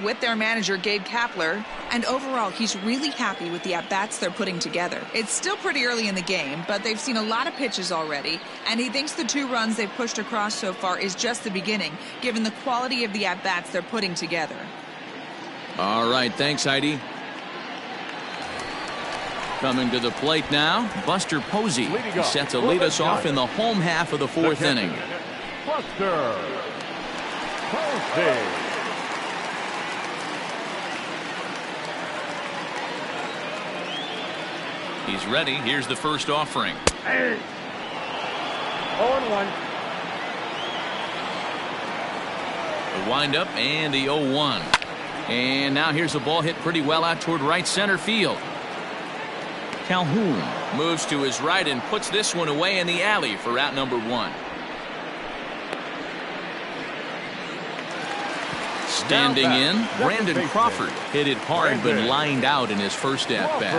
with their manager, Gabe Kapler, and overall, he's really happy with the at-bats they're putting together. It's still pretty early in the game, but they've seen a lot of pitches already, and he thinks the 2 runs they've pushed across so far is just the beginning, given the quality of the at-bats they're putting together. All right, thanks, Heidi. Coming to the plate now, Buster Posey. He's set to lead us off in the home half of the 4th inning. Buster Posey. He's ready. Here's the first offering. 0-1. The windup and the 0-1. And now here's the ball hit pretty well out toward right center field. Calhoun moves to his right and puts this one away in the alley for out number 1. Standing in, Brandon Crawford hit it hard but lined out in his first at-bat.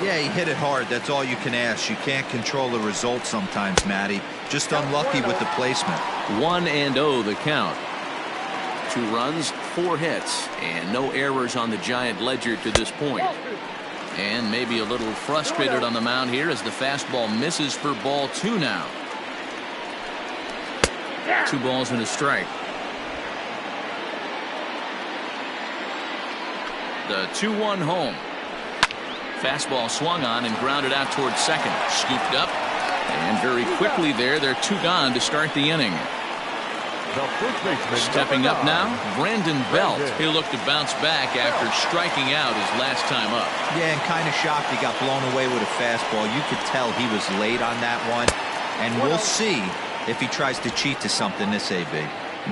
Yeah, he hit it hard. That's all you can ask. You can't control the result sometimes, Matty. Just unlucky with the placement. 1-0 the count. 2 runs, 4 hits, and no errors on the Giant ledger to this point. And maybe a little frustrated on the mound here as the fastball misses for ball 2 now. 2 balls and a strike. The 2-1 home. Fastball swung on and grounded out towards second. Scooped up, and very quickly there, they're 2 gone to start the inning. Stepping up now, Brandon Belt. He'll look to bounce back after striking out his last time up. Yeah, and kind of shocked he got blown away with a fastball. You could tell he was late on that one. And we'll see if he tries to cheat to something this AB.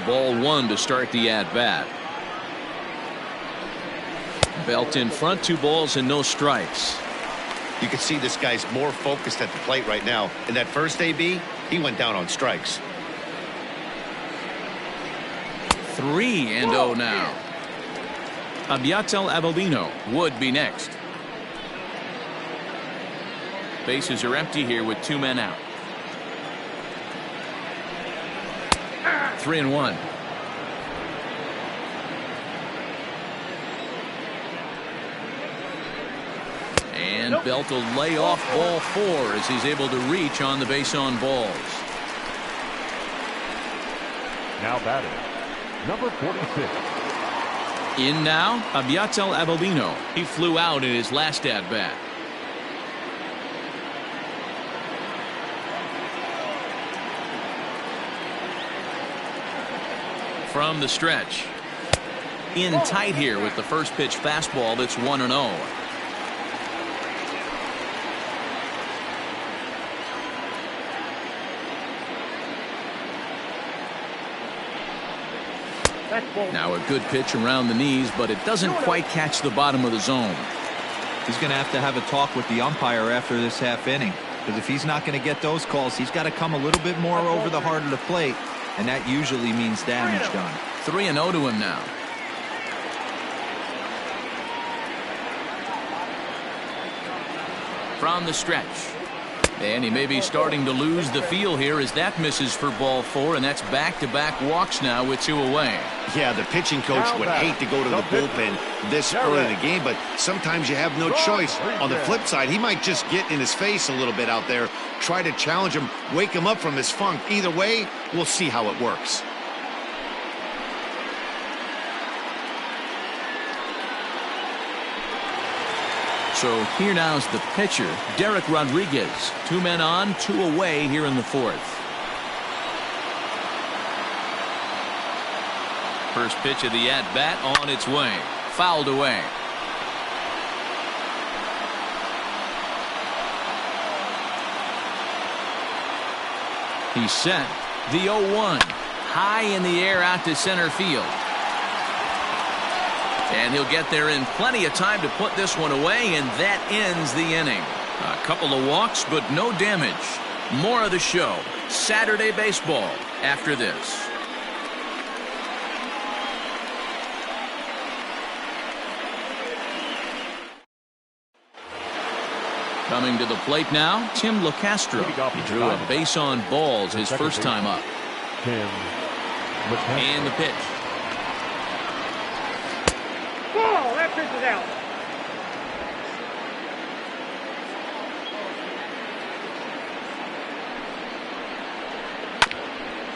Ball 1 to start the at-bat. Belt in front, 2 balls and no strikes. You can see this guy's more focused at the plate right now. In that first AB, he went down on strikes. 3-0 now. Abiatel Avellino would be next. Bases are empty here with 2 men out. 3-1. And Belt will lay off ball 4 as he's able to reach on the base on balls. Now batting, number 46. In now, Abiatel Avellino. He flew out in his last at-bat. From the stretch. In tight here with the first pitch fastball that's 1-0. Now a good pitch around the knees, but it doesn't quite catch the bottom of the zone. He's going to have a talk with the umpire after this half inning, because if he's not going to get those calls, he's got to come a little bit more over the heart of the plate, and that usually means damage done. 3-0 to him now. From the stretch. And he may be starting to lose the feel here as that misses for ball 4, and that's back-to-back walks now with 2 away. Yeah, the pitching coach would hate to go to the bullpen this early in the game, but sometimes you have no choice. On the flip side, he might just get in his face a little bit out there, try to challenge him, wake him up from his funk. Either way, we'll see how it works. So here now's the pitcher, Derek Rodriguez. 2 men on, 2 away here in the 4th. First pitch of the at-bat on its way. Fouled away. He's set. The 0-1. High in the air out to center field. And he'll get there in plenty of time to put this one away, and that ends the inning. A couple of walks, but no damage. More of the show. Saturday baseball after this. Coming to the plate now, Tim LeCastro. He drew a base on balls his first time up. And the pitch.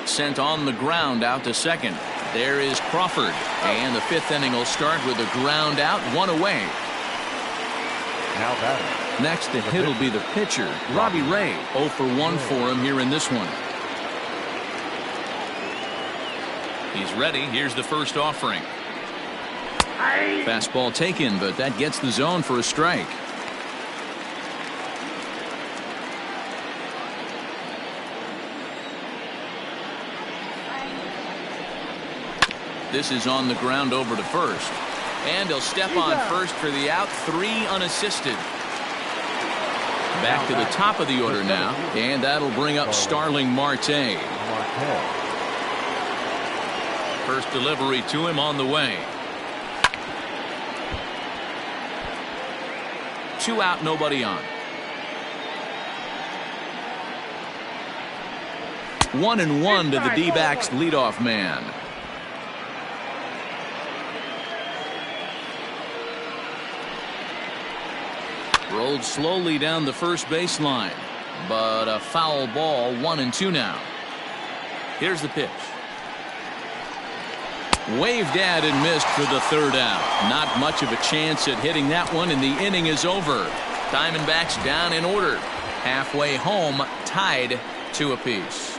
Sent on the ground out to second. There is Crawford, and the fifth inning will start with a ground out, one away. Now batting. Next to hit will be the pitcher, Robbie Ray. 0 for 1 for him here in this one. He's ready. Here's the first offering. Fastball taken, but that gets the zone for a strike. This is on the ground over to first. And he'll step on first for the out. 3 unassisted. Back to the top of the order now. And that'll bring up Starling Marte. First delivery to him on the way. 2 out, nobody on. 1-1 to the D-backs leadoff man. Rolled slowly down the first baseline, but a foul ball. 1-2 now. Here's the pitch. Waved at and missed for the third out. Not much of a chance at hitting that one, and the inning is over. Diamondbacks down in order. Halfway home, tied 2 apiece.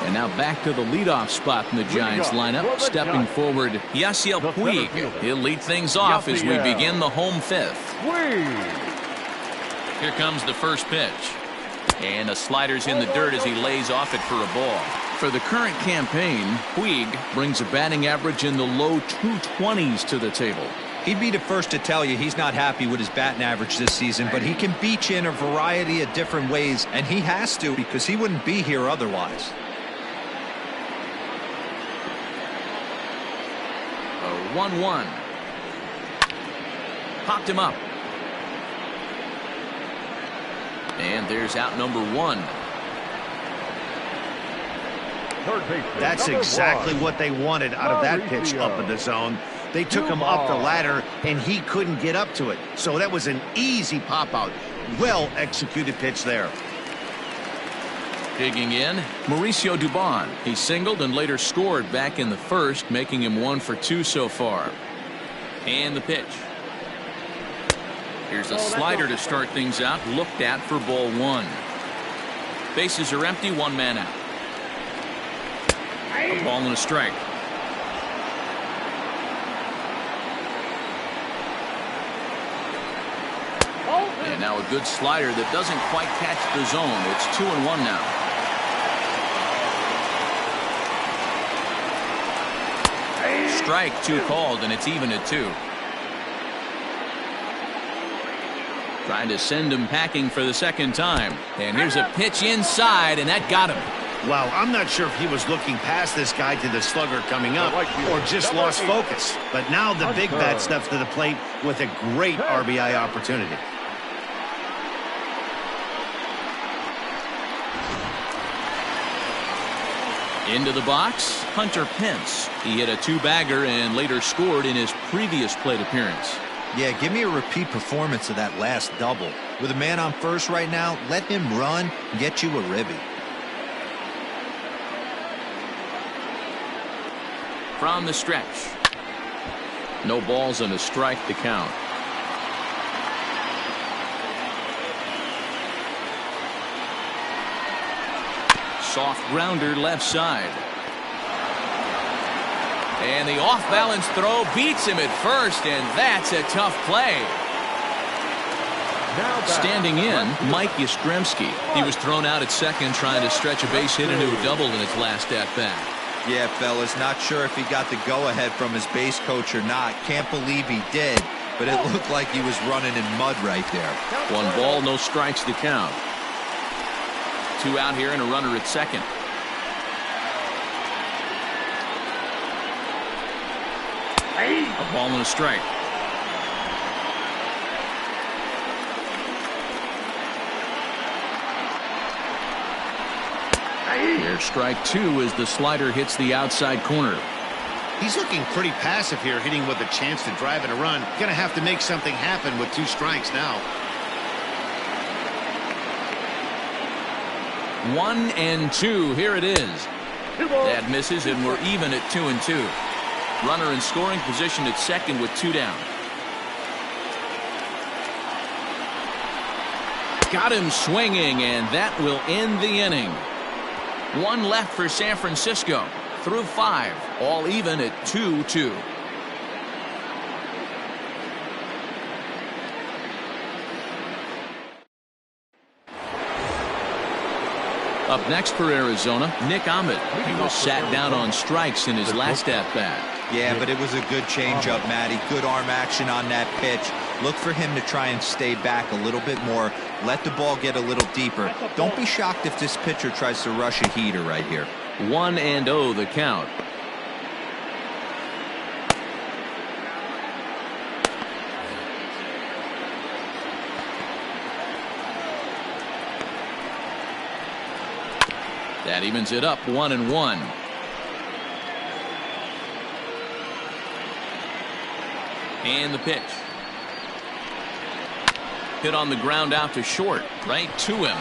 And now back to the leadoff spot in the Giants lineup. Stepping forward, Yasiel Puig. He'll lead things off as we begin the home fifth. Here comes the first pitch. And a slider's in the dirt as he lays off it for a ball. For the current campaign, Puig brings a batting average in the low 220s to the table. He'd be the first to tell you he's not happy with his batting average this season, but he can beat you in a variety of different ways, and he has to because he wouldn't be here otherwise. 1-1. Popped him up. And there's out number 1. That's exactly what they wanted out of that pitch up in the zone. They took him up the ladder, and he couldn't get up to it. So that was an easy pop-out. Well-executed pitch there. Digging in, Mauricio Dubon. He singled and later scored back in the first, making him 1 for 2 so far. And the pitch. Here's a slider to start things out. Looked at for ball 1. Bases are empty, 1 man out. A ball and a strike. And now a good slider that doesn't quite catch the zone. It's 2-1 now. Strike 2 called, and it's even at 2. Trying to send him packing for the second time. And here's a pitch inside, and that got him. Wow, I'm not sure if he was looking past this guy to the slugger coming up or just lost focus. But now the big bat steps to the plate with a great RBI opportunity. Into the box, Hunter Pence. He hit a 2-bagger and later scored in his previous plate appearance. Yeah, give me a repeat performance of that last double. With a man on first right now, let him run and get you a ribby. From the stretch. No balls and a strike to count. Soft grounder left side. And the off-balance throw beats him at first, and that's a tough play. Standing in, Mike Yastrzemski. He was thrown out at second trying to stretch a base hit into a double in his last at-bat. Yeah, fellas, not sure if he got the go-ahead from his base coach or not. Can't believe he did, but it looked like he was running in mud right there. 1 ball, no strikes to count. 2 out here and a runner at second. A ball and a strike. There's strike 2 as the slider hits the outside corner. He's looking pretty passive here, hitting with a chance to drive in a run. Gonna have to make something happen with 2 strikes now. 1-2. Here it is. That misses, and we're even at 2-2. Runner in scoring position at second with 2 down. Got him swinging, and that will end the inning. 1 left for San Francisco. Through 5, all even at 2-2. Up next for Arizona, Nick Ahmed. He was sat down on strikes in his last at-bat. Yeah, but it was a good changeup, Matty. Good arm action on that pitch. Look for him to try and stay back a little bit more. Let the ball get a little deeper. Don't be shocked if this pitcher tries to rush a heater right here. 1-0 the count. That evens it up 1-1. And the pitch. Hit on the ground out to short. Right to him.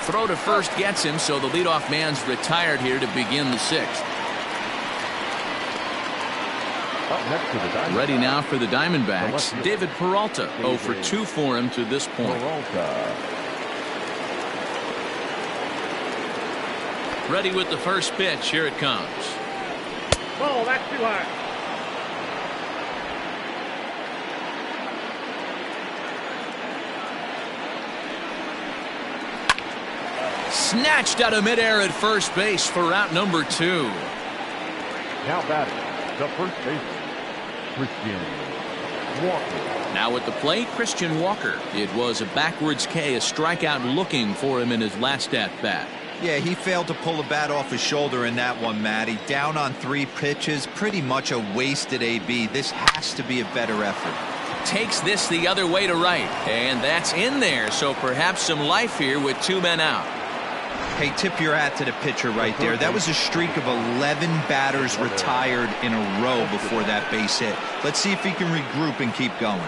Throw to first gets him, so the leadoff man's retired here to begin the 6th. Ready now for the Diamondbacks, David Peralta. 0 for 2 for him to this point. Ready with the first pitch. Here it comes. Oh, that's too high. Snatched out of midair at first base for out number 2. Now batting, the first baseman, Christian Walker. Now at the plate, Christian Walker. It was a backwards K, a strikeout looking for him in his last at-bat. Yeah, he failed to pull the bat off his shoulder in that one, Matty. Down on 3 pitches, pretty much a wasted AB. This has to be a better effort. Takes this the other way to right, and that's in there, so perhaps some life here with 2 men out. Hey, tip your hat to the pitcher right there. That was a streak of 11 batters retired in a row before that base hit. Let's see if he can regroup and keep going.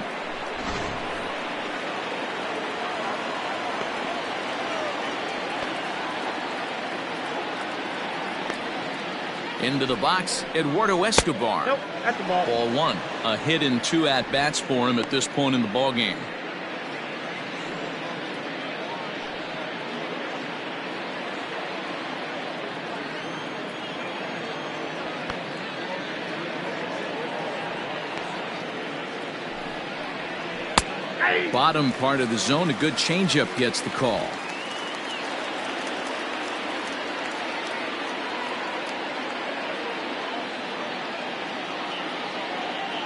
Into the box, Eduardo Escobar. Nope, that's the ball. Ball 1. A hit in 2 at-bats for him at this point in the ballgame. Bottom part of the zone, a good changeup gets the call.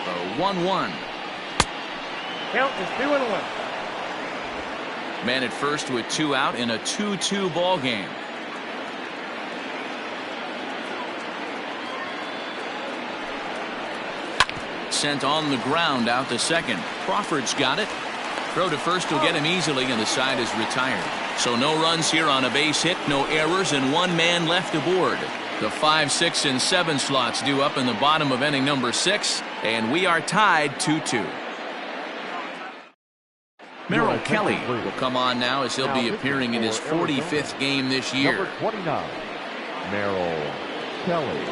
A 1-1. Count is 2-1. Man at first with 2 out in a 2-2 ball game. Sent on the ground out to second. Crawford's got it. Throw to first will get him easily, and the side is retired. So no runs here on a base hit, no errors, and 1 man left aboard. The 5, 6, and 7 slots due up in the bottom of inning number 6, and we are tied 2-2. Merrill Kelly will come on now as he'll be appearing in his 45th game this year. Number 29, Merrill Kelly.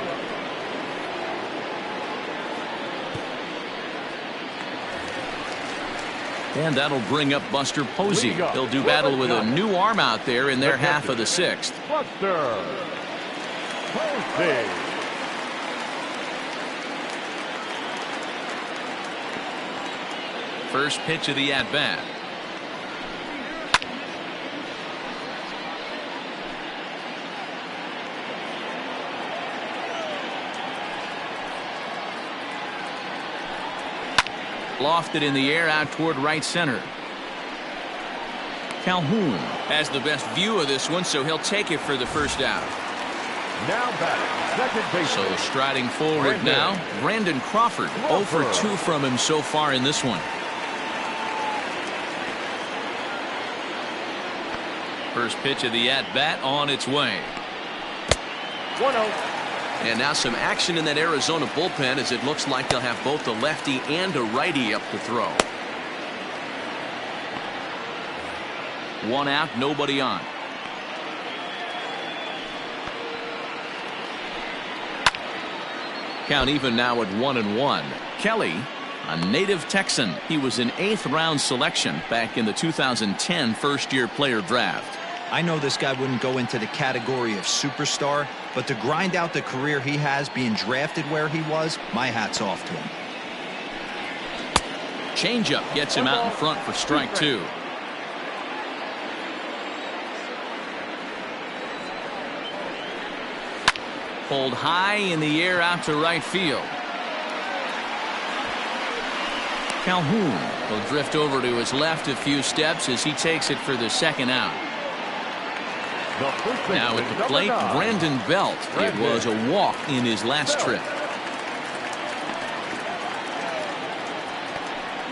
And that'll bring up Buster Posey. He'll do battle with a new arm out there in their half of the 6th. Buster Posey. First pitch of the at-bat. Lofted in the air out toward right center. Calhoun has the best view of this one, so he'll take it for the first out. Now batting, second base. So striding forward now, Brandon Crawford. 0 for 2 from him so far in this one. First pitch of the at-bat on its way. 1-0. And now some action in that Arizona bullpen, as it looks like they'll have both a lefty and a righty up to throw. One out, nobody on. Count even now at 1-1. Kelly, a native Texan. He was an 8th round selection back in the 2010 first-year player draft. I know this guy wouldn't go into the category of superstar, but to grind out the career he has being drafted where he was, my hat's off to him. Changeup gets him out in front for strike 2. Pulled high in the air out to right field. Calhoun will drift over to his left a few steps as he takes it for the second out. Now at the plate, Brandon Belt. It was a walk in his last trip.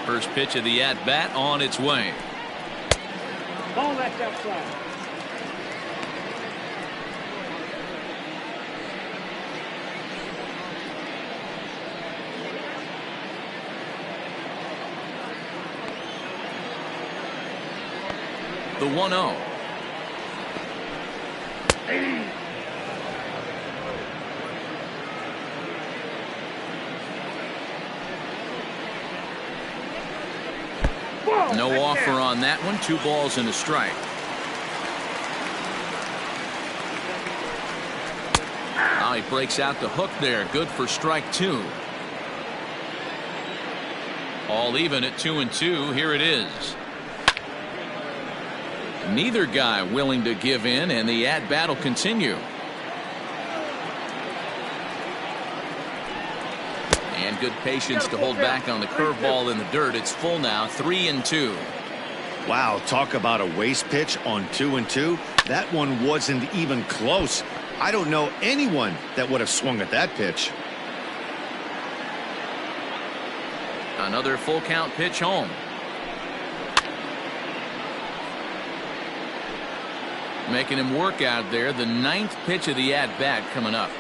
First pitch of the at-bat on its way. Ball left outside. The 1-0. No offer on that one. 2 balls and a strike. Now he breaks out the hook there. Good for strike 2. All even at 2-2. Here it is. Neither guy willing to give in, and the at-bat will continue. And good patience to hold back on the curveball in the dirt. It's full now, 3-2. Wow, talk about a waste pitch on 2-2. That one wasn't even close. I don't know anyone that would have swung at that pitch. Another full count pitch home. Making him work out there. The 9th pitch of the at-bat coming up.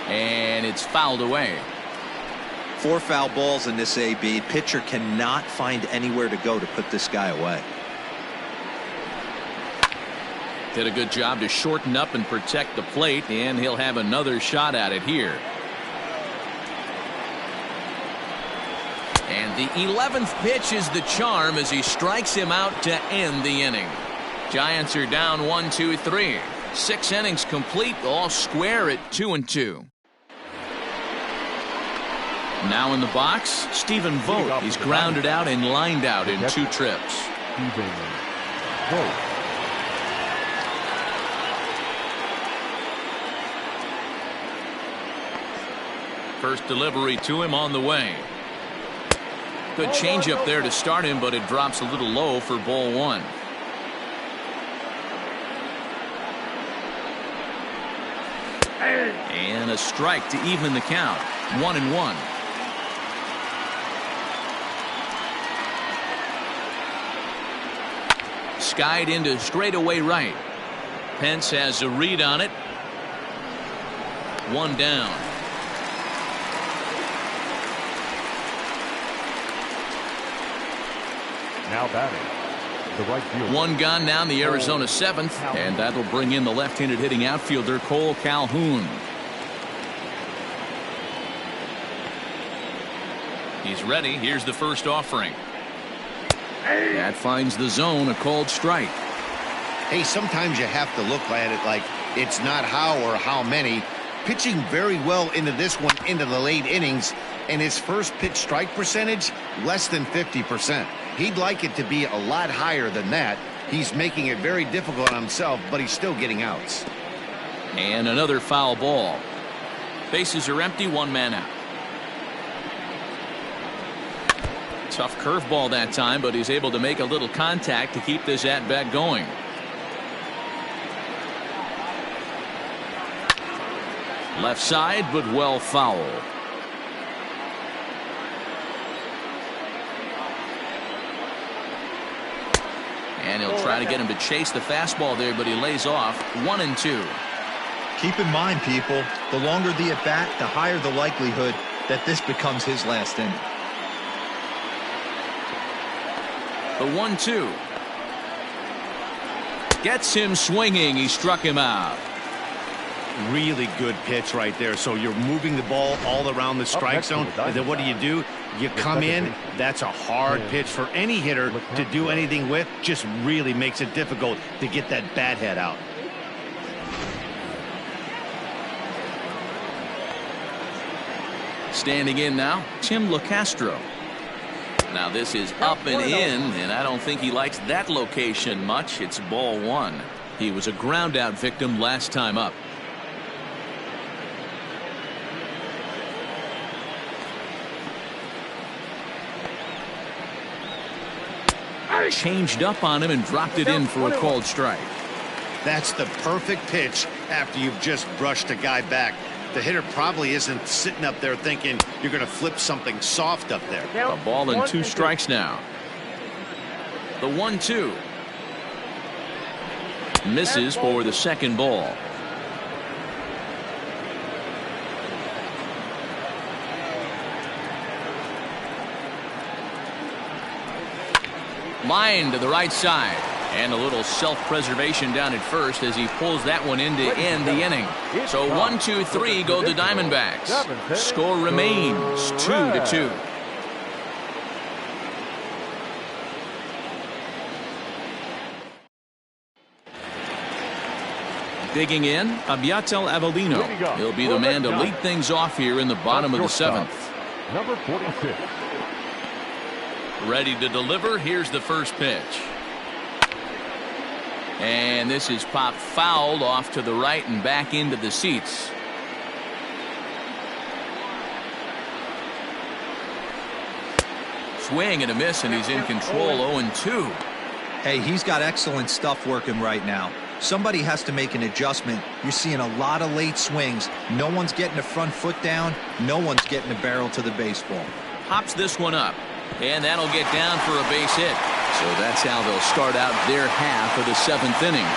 And it's fouled away. 4 foul balls in this AB. Pitcher cannot find anywhere to go to put this guy away. Did a good job to shorten up and protect the plate, and he'll have another shot at it here. And the 11th pitch is the charm as he strikes him out to end the inning. Giants are down 1-2-3. 6 innings complete, all square at 2-2. Now in the box, Stephen Vogt. He's grounded out and lined out in 2 trips. Stephen Vogt. First delivery to him on the way. Good changeup there to start him, but it drops a little low for ball 1. And a strike to even the count. 1-1. Skied into straightaway right. Pence has a read on it. 1 down. Now batting. The right fielder. 1 gone down the Arizona 7th, and that'll bring in the left-handed hitting outfielder Cole Calhoun. He's ready. Here's the first offering. That finds the zone, a called strike. Hey, sometimes you have to look at it like it's not how or how many. Pitching very well into this one, into the late innings, and his first pitch strike percentage, less than 50%. He'd like it to be a lot higher than that. He's making it very difficult on himself, but he's still getting outs. And another foul ball. Bases are empty, 1 man out. Tough curveball that time, but he's able to make a little contact to keep this at-bat going. Left side, but well foul. And he'll try to get him to chase the fastball there, but he lays off. 1-2. Keep in mind, people, the longer the at-bat, the higher the likelihood that this becomes his last inning. The 1-2. Gets him swinging. He struck him out. Really good pitch right there. So you're moving the ball all around the strike zone, and then what do? You come in. That's a hard pitch for any hitter to do anything with. Just really makes it difficult to get that bat head out. Standing in now, Tim LeCastro. Now this is up and in, and I don't think he likes that location much. It's ball one. He was a ground out victim last time up. Changed up on him and dropped it in for a called strike. That's the perfect pitch after you've just brushed a guy back. The hitter probably isn't sitting up there thinking you're going to flip something soft up there. A ball and 2 strikes now. The 1-2. Misses for the second ball. Line to the right side. And a little self-preservation down at first as he pulls that one in to end the inning. So 1-2-3 go the Diamondbacks. Score remains 2-2. Digging in, Abiatel Avellino. He'll be the man to lead things off here in the bottom of the 7th. Number 46. Ready to deliver. Here's the first pitch. And this is popped fouled off to the right and back into the seats. Swing and a miss, and he's in control. 0-2. Hey, he's got excellent stuff working right now. Somebody has to make an adjustment. You're seeing a lot of late swings. No one's getting the front foot down. No one's getting the barrel to the baseball. Pops this one up, and that'll get down for a base hit. So that's how they'll start out their half of the 7th inning.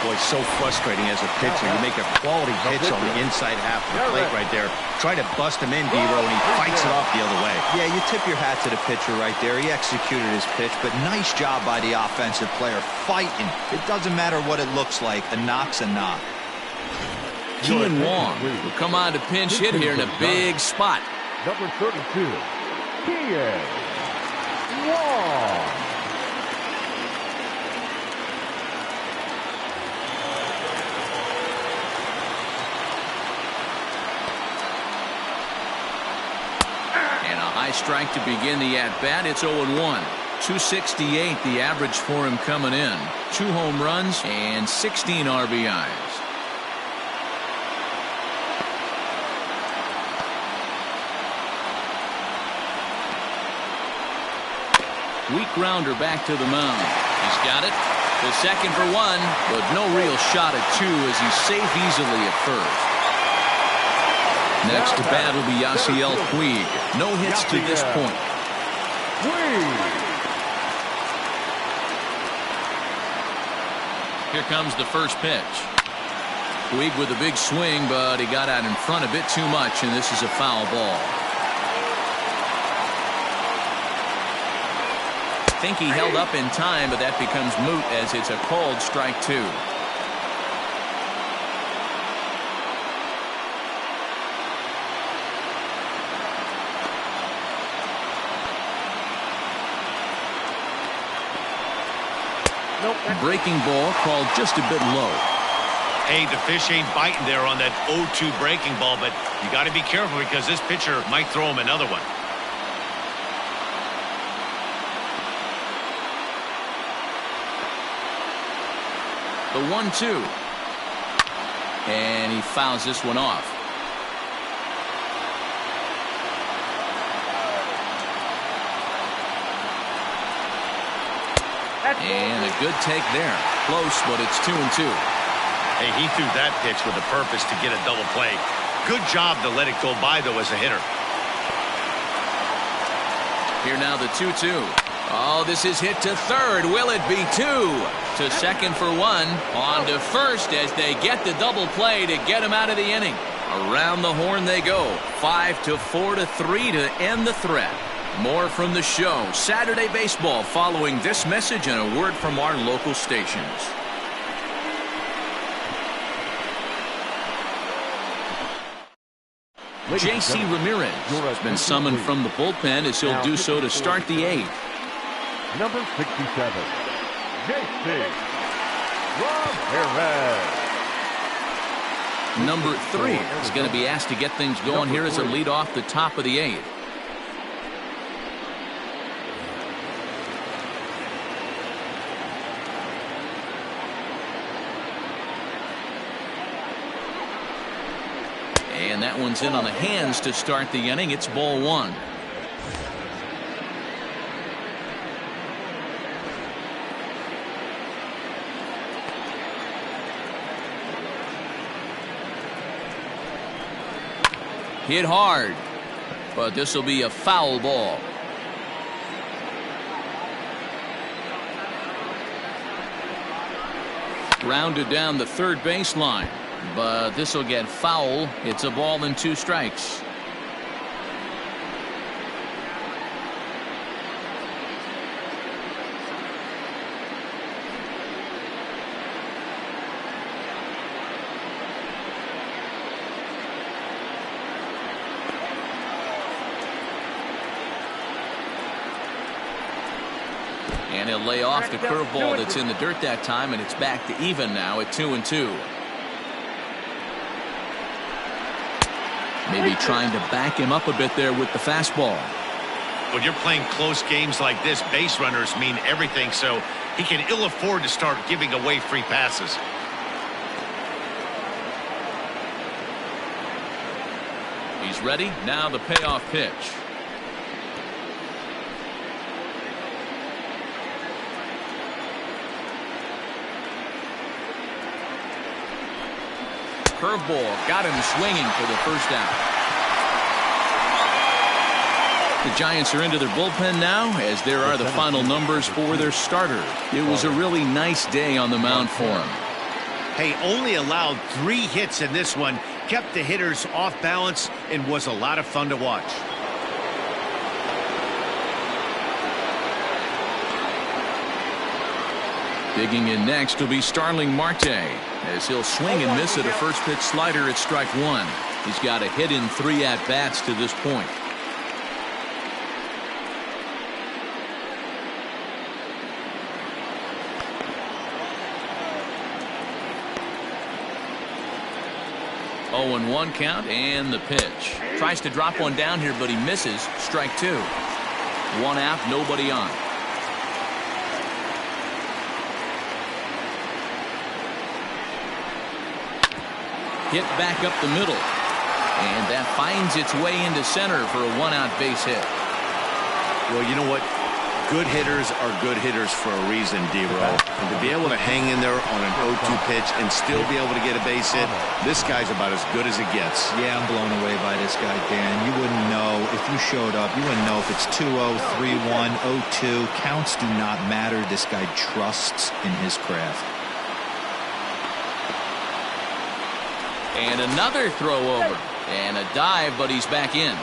Boy, so frustrating as a pitcher. You make a quality pitch on the inside half of the plate right there. Try to bust him in, D-Row, and he fights it off the other way. Yeah, you tip your hat to the pitcher right there. He executed his pitch, but nice job by the offensive player fighting. It doesn't matter what it looks like. A knock's a knock. Kean Wong will come on to pinch hit here in a big spot. Number 32. Kean Wong. High strike to begin the at-bat. It's 0-1. 268 the average for him coming in. 2 home runs and 16 RBIs. Weak grounder back to the mound. He's got it. The second for 1, but no real shot at 2 as he's safe easily at first. Next to bat will be Yasiel Puig. No hits to this point. Here comes the first pitch. Puig with a big swing, but he got out in front a bit too much, and this is a foul ball. I think he held up in time, but that becomes moot as it's a called strike 2. Breaking ball called just a bit low. Hey, the fish ain't biting there on that 0-2 breaking ball, but you got to be careful because this pitcher might throw him another one. The 1-2. And he fouls this one off. And a good take there. Close, but it's 2-2. Hey, he threw that pitch with a purpose to get a double play. Good job to let it go by, though, as a hitter. Here now the 2-2. Oh, this is hit to third. Will it be 2? To second for 1. On to first as they get the double play to get him out of the inning. Around the horn they go. 5-4 to 3 to end the threat. More from the show. Saturday Baseball following this message and a word from our local stations. J.C. Ramirez has been summoned from the bullpen as he'll do so to start the 8th. Number 67, J.C. Ramirez. Number 3 is going to be asked to get things going here as a lead off the top of the 8th. And that one's in on the hands to start the inning. It's ball 1. Hit hard, but this will be a foul ball. Rounded down the third baseline, but this will get foul. It's a ball and 2 strikes. And he'll lay off the curveball that's in the dirt that time, and it's back to even now at 2-2. Maybe trying to back him up a bit there with the fastball. When you're playing close games like this, base runners mean everything, so he can ill afford to start giving away free passes. He's ready. Now the payoff pitch. Curveball got him swinging for the first out. The Giants are into their bullpen now as there are the final numbers for their starter. It was a really nice day on the mound for him. Hey, only allowed 3 hits in this one, kept the hitters off balance, and was a lot of fun to watch. Digging in next will be Starling Marte as he'll swing and miss at a first pitch slider at strike 1. He's got a hit in 3 at-bats to this point. Oh, and 1 count and the pitch. Tries to drop one down here, but he misses. Strike 2. 1 out, nobody on. Hit back up the middle. And that finds its way into center for a 1-out base hit. Well, you know what? Good hitters are good hitters for a reason, D-Row. And to be able to hang in there on an 0-2 pitch and still be able to get a base hit, this guy's about as good as it gets. Yeah, I'm blown away by this guy, Dan. You wouldn't know if you showed up. You wouldn't know if it's 2-0, 3-1, 0-2. Counts do not matter. This guy trusts in his craft. And another throw over. And a dive, but he's back in.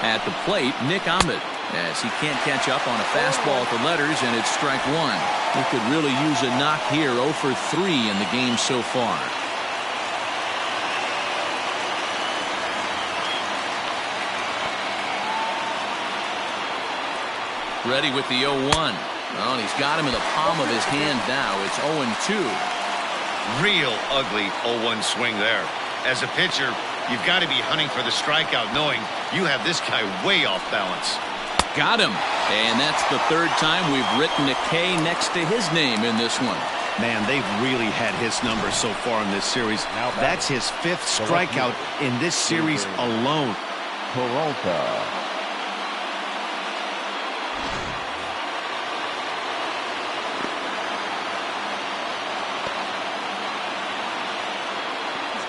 At the plate, Nick Ahmed, as he can't catch up on a fastball at the letters, and it's strike 1. He could really use a knock here. 0 for 3 in the game so far. Ready with the 0-1. Well, and he's got him in the palm of his hand now. It's 0-2. Real ugly 0-1 swing there. As a pitcher, you've got to be hunting for the strikeout, knowing you have this guy way off balance. Got him. And that's the 3rd time we've written a K next to his name in this one. Man, they've really had his number so far in this series. That's his 5th strikeout in this series alone. Peralta.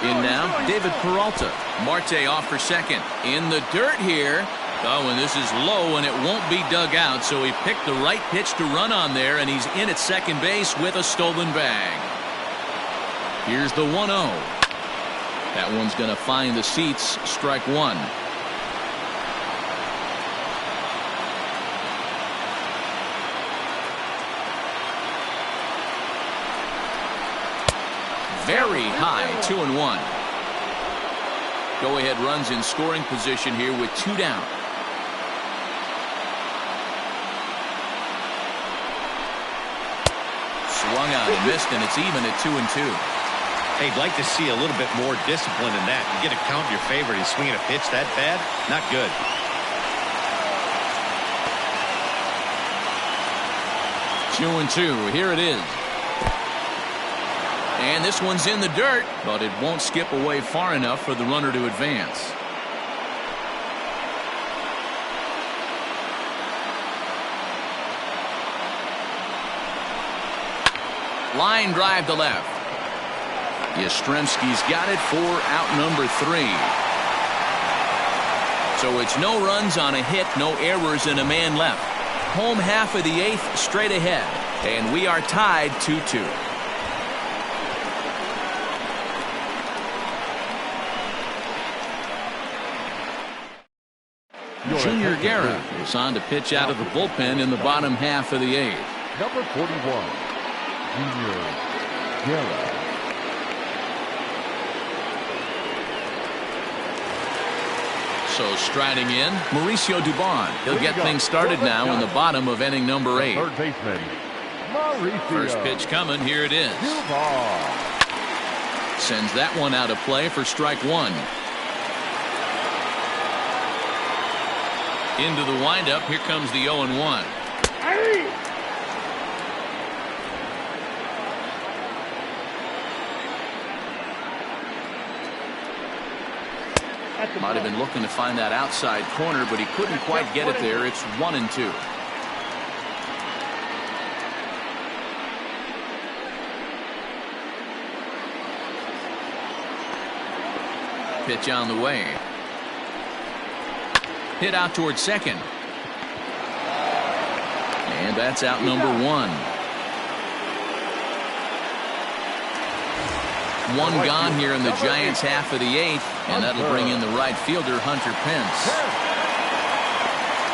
In now, David Peralta. Marte off for second. In the dirt here. Oh, and this is low, and it won't be dug out, so he picked the right pitch to run on there, and he's in at second base with a stolen bag. Here's the 1-0. That one's going to find the seats. Strike one. Very high, 2-1. Go-ahead runs in scoring position here with 2 down. Swung on and missed, and it's even at 2-2. Hey, I'd like to see a little bit more discipline in that. You get a count in your favor. He's swinging a pitch that bad? Not good. 2-2. Here it is. And this one's in the dirt, but it won't skip away far enough for the runner to advance. Line drive to left. Yastrzemski's got it for out number 3. So it's no runs on a hit, no errors, and a man left. Home half of the 8th straight ahead, and we are tied 2-2. Junior Guerra is on to pitch out of the bullpen in the bottom half of the 8th. Number 41, Junior Guerra. So striding in, Mauricio Dubon. He'll get things started now in the bottom of inning number 8. Third baseman, Mauricio. First pitch coming. Here it is. Dubon. Sends that one out of play for strike one. Into the windup. Here comes the 0-1. Might have been looking to find that outside corner, but he couldn't quite get it there. It's 1-2. Pitch on the way. Hit out towards second. And that's out number 1. One gone here in the Giants' half of the 8th, and that'll bring in the right fielder, Hunter Pence.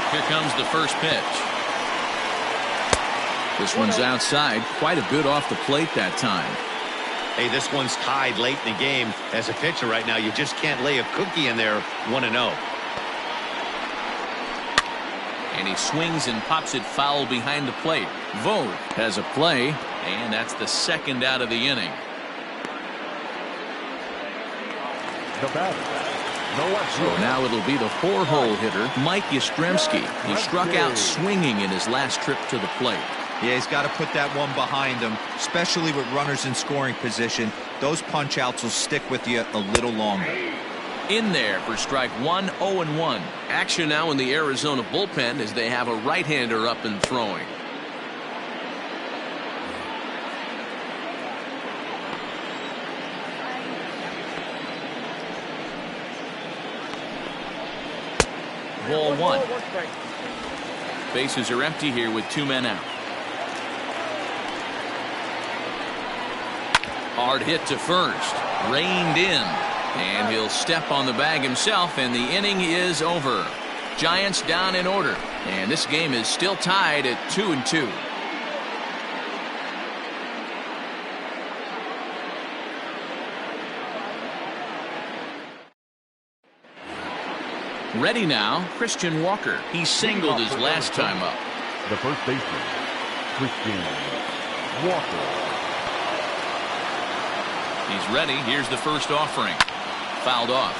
Here comes the first pitch. This one's outside, quite a bit off the plate that time. Hey, this one's tied late in the game. As a pitcher right now, you just can't lay a cookie in there. 1-0. And he swings and pops it foul behind the plate. Vogt has a play, and that's the second out of the inning. The batter, so now it'll be the 4-hole hitter, Mike Yastrzemski. He struck out swinging in his last trip to the plate. Yeah, he's got to put that one behind him, especially with runners in scoring position. Those punch outs will stick with you a little longer. In there for strike one, 0-1. Action now in the Arizona bullpen as they have a right-hander up and throwing. Ball 1. Bases are empty here with 2 men out. Hard hit to first. Reined in. And he'll step on the bag himself, and the inning is over. Giants down in order. And this game is still tied at 2-2. Ready now, Christian Walker. He singled his last time up. The first baseman, Christian Walker. He's ready. Here's the first offering. Fouled off.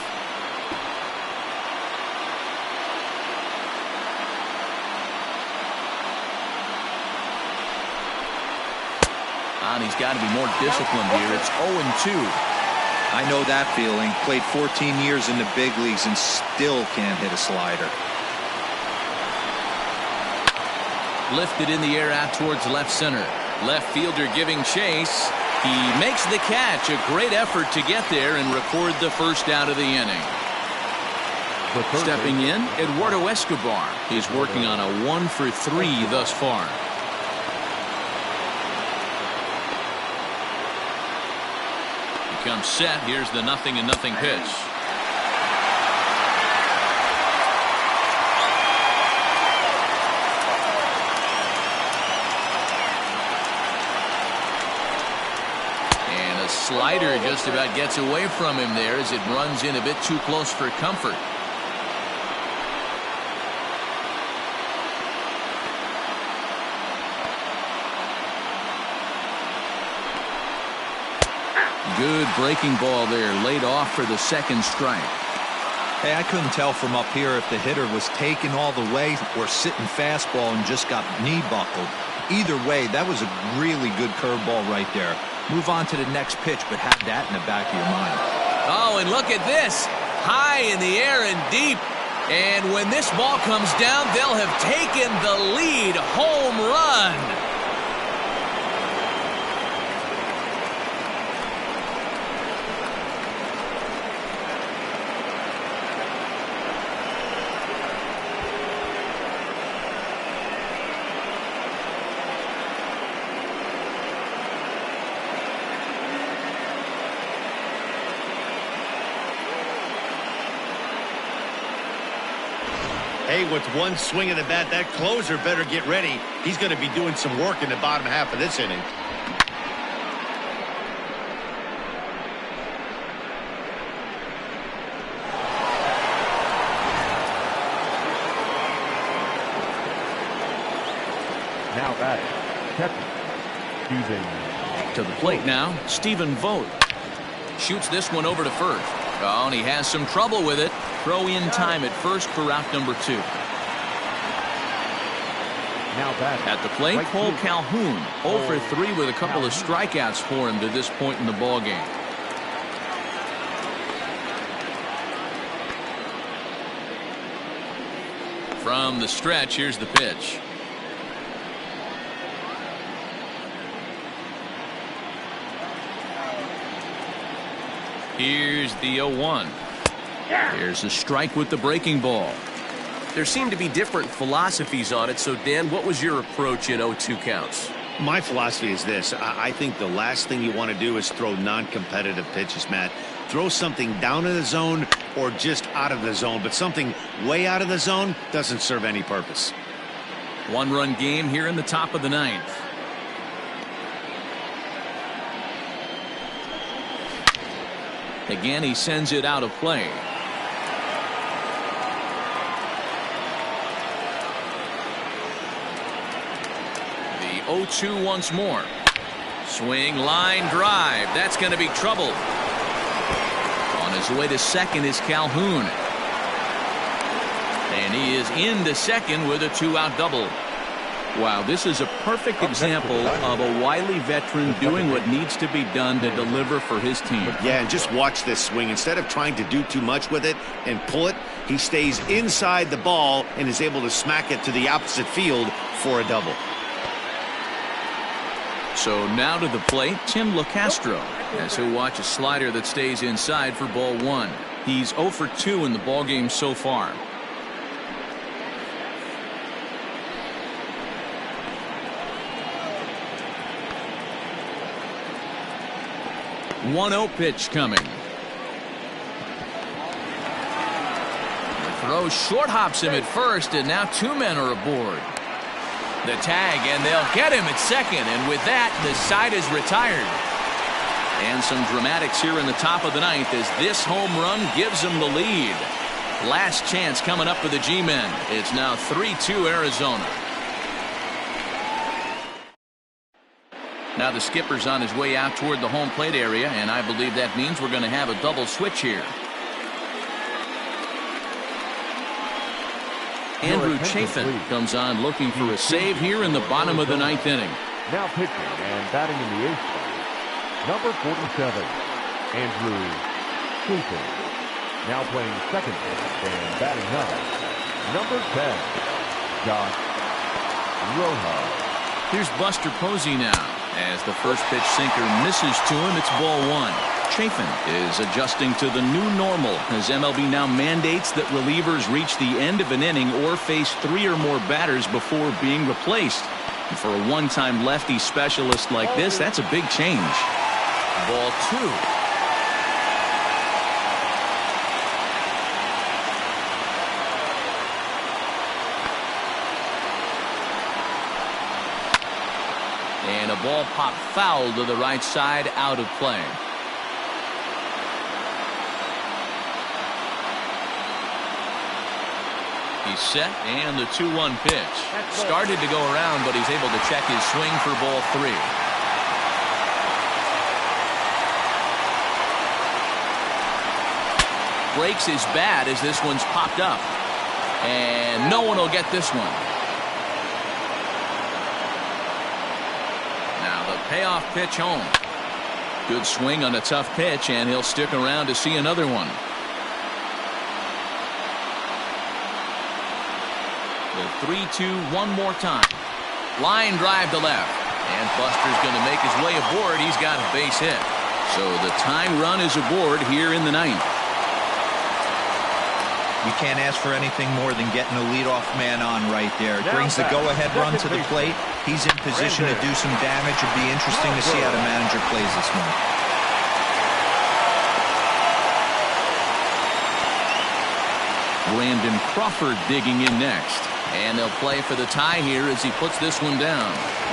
And he's got to be more disciplined here. It's 0-2. I know that feeling. Played 14 years in the big leagues and still can't hit a slider. Lifted in the air out towards left center. Left fielder giving chase. He makes the catch. A great effort to get there and record the first out of the inning. Stepping in, Eduardo Escobar. He's working on a 1 for 3 thus far. He comes set. Here's the 0-0 pitch. Slider just about gets away from him there as it runs in a bit too close for comfort. Good breaking ball there, laid off for the second strike. Hey, I couldn't tell from up here if the hitter was taken all the way or sitting fastball and just got knee buckled. Either way, that was a really good curveball right there. Move on to the next pitch, but have that in the back of your mind. Oh, and look at this. High in the air and deep. And when this ball comes down, they'll have taken the lead. Home run. Hey, with one swing of the bat, that closer better get ready. He's going to be doing some work in the bottom half of this inning. Now batting, catcher, To the plate now, Stephen Vogt. Shoots this one over to first. Oh, and he has some trouble with it. Throw in time at first for out number 2. now batting. At the plate, Right Cole field. Calhoun. 0 for 3 with a couple of strikeouts for him to this point in the ball game. From the stretch, here's the pitch. Here's the 0-1. Here's a strike with the breaking ball. There seem to be different philosophies on it. So, Dan, what was your approach in 0-2 counts? My philosophy is this. I think the last thing you want to do is throw non-competitive pitches, Matt. Throw something down in the zone or just out of the zone, but something way out of the zone doesn't serve any purpose. One-run game here in the top of the 9th. Again, he sends it out of play. The 0-2 once more. Swing, line, drive. That's going to be trouble. On his way to second is Calhoun. And he is into second with a 2-out double. Wow, this is a perfect example of a wily veteran doing what needs to be done to deliver for his team. Yeah, and just watch this swing. Instead of trying to do too much with it and pull it, he stays inside the ball and is able to smack it to the opposite field for a double. So now to the plate, Tim LaCastro, as he'll watch a slider that stays inside for ball 1. He's 0 for 2 in the ballgame so far. 1-0 pitch coming. The throw short hops him at first, and now 2 men are aboard. The tag, and they'll get him at second, and with that, the side is retired. And some dramatics here in the top of the 9th as this home run gives them the lead. Last chance coming up for the G-men. It's now 3-2 Arizona. Now the skipper's on his way out toward the home plate area, and I believe that means we're going to have a double switch here. Andrew Chafin comes on looking for a save here in the bottom of the 9th inning. Now pitching and batting in the 8th spot, number 47, Andrew Chafin. Now playing second base and batting ninth, number 10, Josh Rojas. Here's Buster Posey now. As the first pitch sinker misses to him, it's ball one. Chafin is adjusting to the new normal as MLB now mandates that relievers reach the end of an inning or face 3 or more batters before being replaced. And for a one-time lefty specialist like this, that's a big change. Ball two. And a ball popped foul to the right side, out of play. He's set, and the 2-1 pitch. Started to go around, but he's able to check his swing for ball 3. Breaks his bat as this one's popped up. And no one will get this one. Now the payoff pitch home. Good swing on a tough pitch, and he'll stick around to see another one. The 3-2 one more time. Line drive to left. And Buster's going to make his way aboard. He's got a base hit. So the tying run is aboard here in the ninth. You can't ask for anything more than getting a leadoff man on right there. It brings the go-ahead run to the plate. He's in position to do some damage. It'll be interesting to see how the manager plays this one. Brandon Crawford digging in next. And they'll play for the tie here as he puts this one down.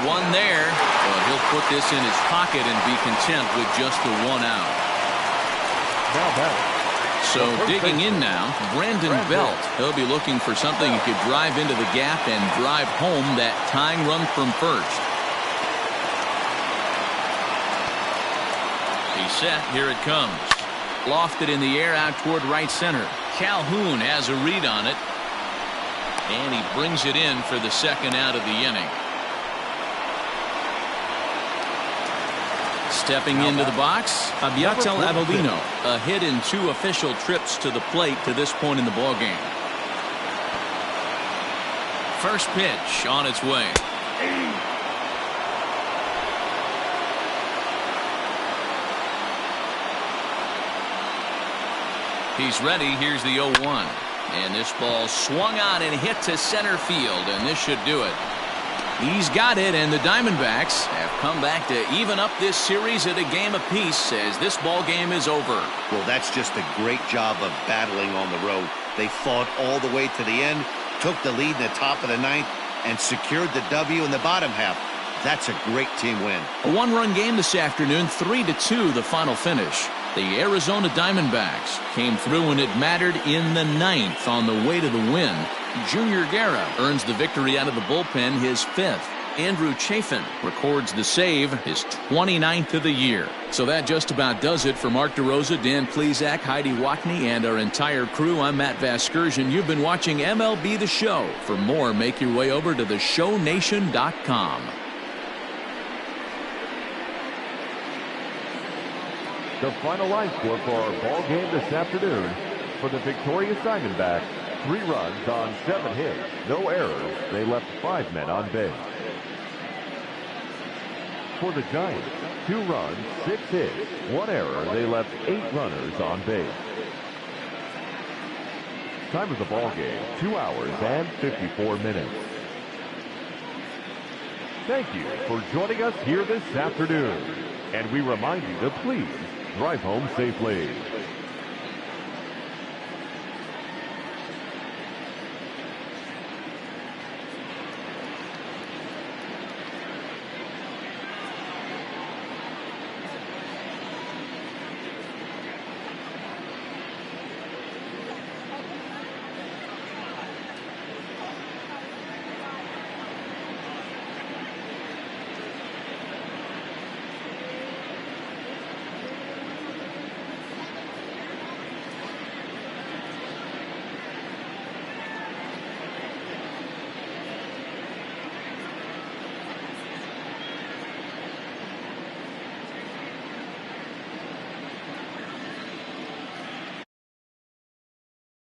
One there, but he'll put this in his pocket and be content with just the 1 out. Now batting. So digging in now, Brandon Belt. He'll be looking for something he could drive into the gap and drive home that tying run from first. He's set. Here it comes. Lofted in the air out toward right center. Calhoun has a read on it. And he brings it in for the second out of the inning. Stepping into the box, Abiatel Avelino, a hit in 2 official trips to the plate to this point in the ballgame. First pitch on its way. He's ready. Here's the 0-1. And this ball swung on and hit to center field, and this should do it. He's got it, and the Diamondbacks have come back to even up this series at a game apiece as this ball game is over. Well, that's just a great job of battling on the road. They fought all the way to the end, took the lead in the top of the ninth, and secured the W in the bottom half. That's a great team win. A one-run game this afternoon, 3-2 the final finish. The Arizona Diamondbacks came through when it mattered in the ninth on the way to the win. Junior Guerra earns the victory out of the bullpen, his 5th. Andrew Chafin records the save, his 29th of the year. So that just about does it for Mark DeRosa, Dan Plesac, Heidi Wackney, and our entire crew. I'm Matt Vasgersian. You've been watching MLB The Show. For more, make your way over to theshownation.com. The final line score for our ball game this afternoon: for the victorious Diamondbacks, 3 runs on 7 hits, no errors. They left 5 men on base. For the Giants, 2 runs, 6 hits, 1 error. They left 8 runners on base. Time of the ball game, 2 hours and 54 minutes. Thank you for joining us here this afternoon. And we remind you to please drive home safely.